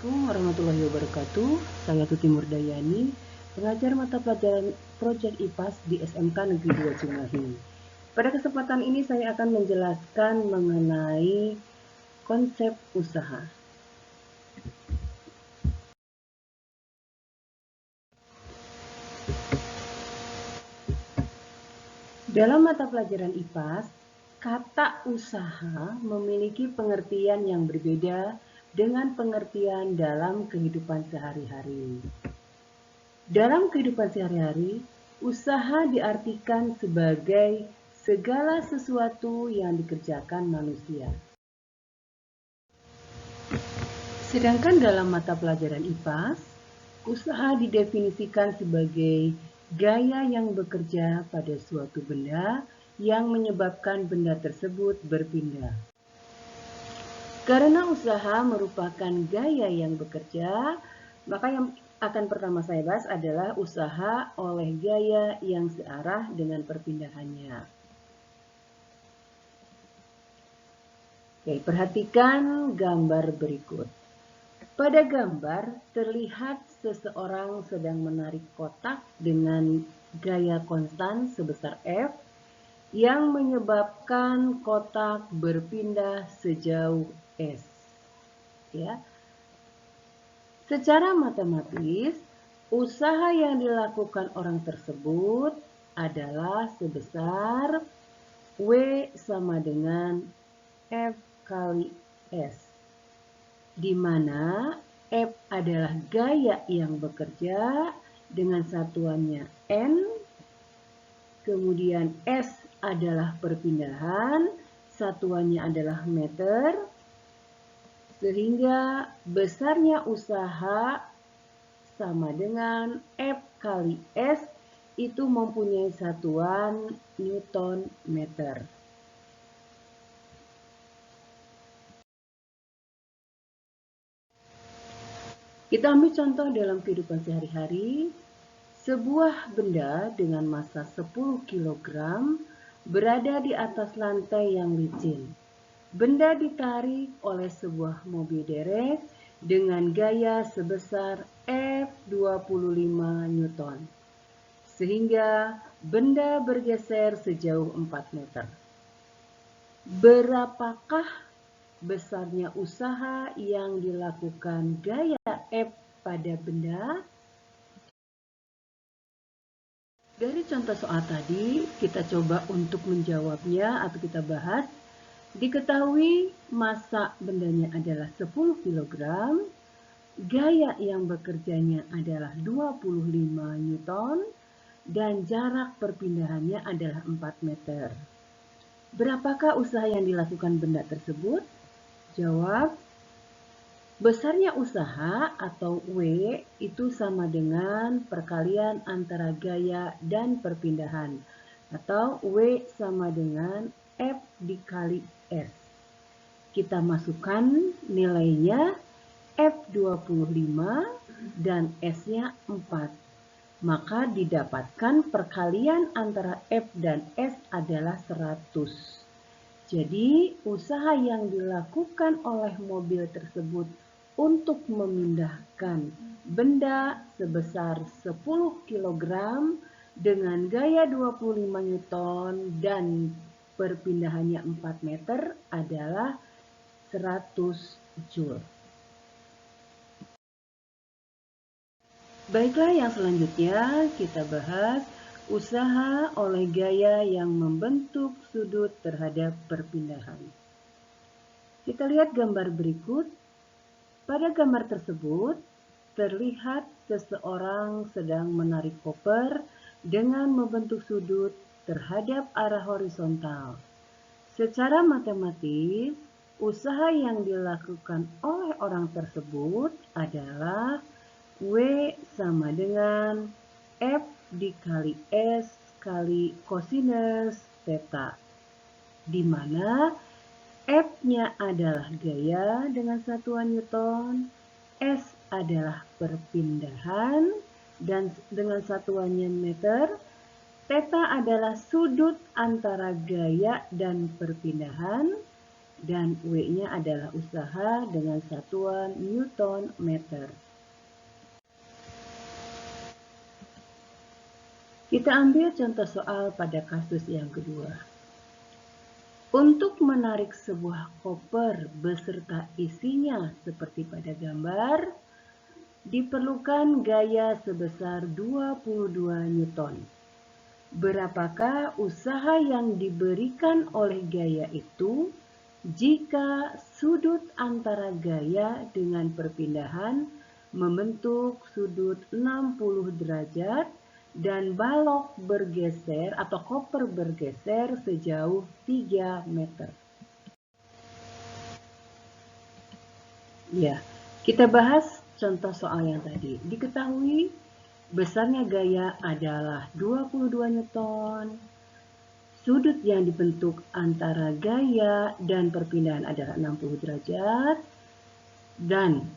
Assalamualaikum warahmatullahi wabarakatuh. Saya Tuti Murdayani, pengajar mata pelajaran Project IPAS di SMK Negeri 2 Cimahi. Pada kesempatan ini saya akan menjelaskan mengenai konsep usaha. Dalam mata pelajaran IPAS, kata usaha memiliki pengertian yang berbeda dengan pengertian dalam kehidupan sehari-hari. Dalam kehidupan sehari-hari, usaha diartikan sebagai segala sesuatu yang dikerjakan manusia. Sedangkan dalam mata pelajaran IPAS, usaha didefinisikan sebagai gaya yang bekerja pada suatu benda yang menyebabkan benda tersebut berpindah. Karena usaha merupakan gaya yang bekerja, maka yang akan pertama saya bahas adalah usaha oleh gaya yang searah dengan perpindahannya. Oke, perhatikan gambar berikut. Pada gambar terlihat seseorang sedang menarik kotak dengan gaya konstan sebesar F yang menyebabkan kotak berpindah sejauh S. Ya. Secara matematis, usaha yang dilakukan orang tersebut adalah sebesar W sama dengan F kali S, di mana F adalah gaya yang bekerja dengan satuannya N, kemudian S adalah perpindahan, satuannya adalah meter, sehingga besarnya usaha sama dengan F kali S itu mempunyai satuan Newton meter. Kita ambil contoh dalam kehidupan sehari-hari. Sebuah benda dengan massa 10 kg berada di atas lantai yang licin. Benda ditarik oleh sebuah mobil derek dengan gaya sebesar F25 Newton, sehingga benda bergeser sejauh 4 meter. Berapakah besarnya usaha yang dilakukan gaya F pada benda? Dari contoh soal tadi, kita coba untuk menjawabnya atau kita bahas. Diketahui massa bendanya adalah 10 kg, gaya yang bekerjanya adalah 25 Newton, dan jarak perpindahannya adalah 4 meter. Berapakah usaha yang dilakukan benda tersebut? Jawab, besarnya usaha atau W itu sama dengan perkalian antara gaya dan perpindahan, atau W sama dengan F dikali S. Kita masukkan nilainya F25 dan S-nya 4. Maka didapatkan perkalian antara F dan S adalah 100. Jadi, usaha yang dilakukan oleh mobil tersebut untuk memindahkan benda sebesar 10 kg dengan gaya 25 Newton dan perpindahannya 4 meter adalah 100 Joule. Baiklah, yang selanjutnya kita bahas usaha oleh gaya yang membentuk sudut terhadap perpindahan. Kita lihat gambar berikut. Pada gambar tersebut, terlihat seseorang sedang menarik koper dengan membentuk sudut terhadap arah horizontal. Secara matematis, usaha yang dilakukan oleh orang tersebut adalah W sama dengan F dikali S kali kosinus theta, di mana F-nya adalah gaya dengan satuan Newton, S adalah perpindahan dan dengan satuannya meter, theta adalah sudut antara gaya dan perpindahan, dan W-nya adalah usaha dengan satuan Newton meter. Kita ambil contoh soal pada kasus yang kedua. Untuk menarik sebuah koper beserta isinya seperti pada gambar, diperlukan gaya sebesar 22 Newton. Berapakah usaha yang diberikan oleh gaya itu jika sudut antara gaya dengan perpindahan membentuk sudut 60 derajat dan balok bergeser atau koper bergeser sejauh 3 meter. Ya, kita bahas contoh soal yang tadi. Diketahui besarnya gaya adalah 22 Newton. Sudut yang dibentuk antara gaya dan perpindahan adalah 60 derajat. Dan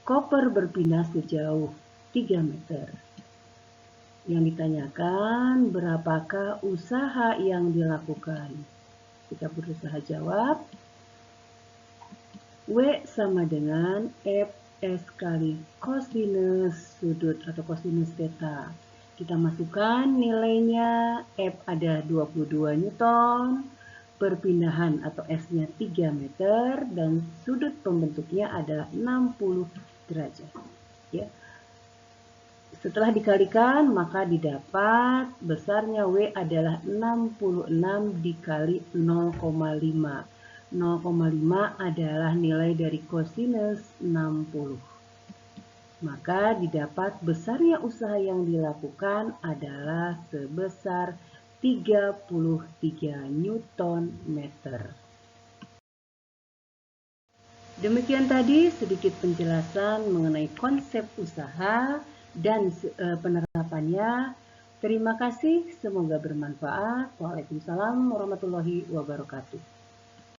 koper berpindah sejauh 3 meter. Yang ditanyakan, berapakah usaha yang dilakukan? Kita berusaha jawab. W sama dengan Fs kali kosinus sudut atau kosinus theta. Kita masukkan nilainya, F ada 22 Newton, perpindahan atau S-nya 3 meter, dan sudut pembentuknya adalah 60 derajat. Ya. Setelah dikalikan, maka didapat besarnya W adalah 66 dikali 0,5. 0,5 adalah nilai dari kosinus 60. Maka didapat besarnya usaha yang dilakukan adalah sebesar 33 Newton meter. Demikian tadi sedikit penjelasan mengenai konsep usaha dan penerapannya. Terima kasih, semoga bermanfaat. Waalaikumsalam warahmatullahi wabarakatuh.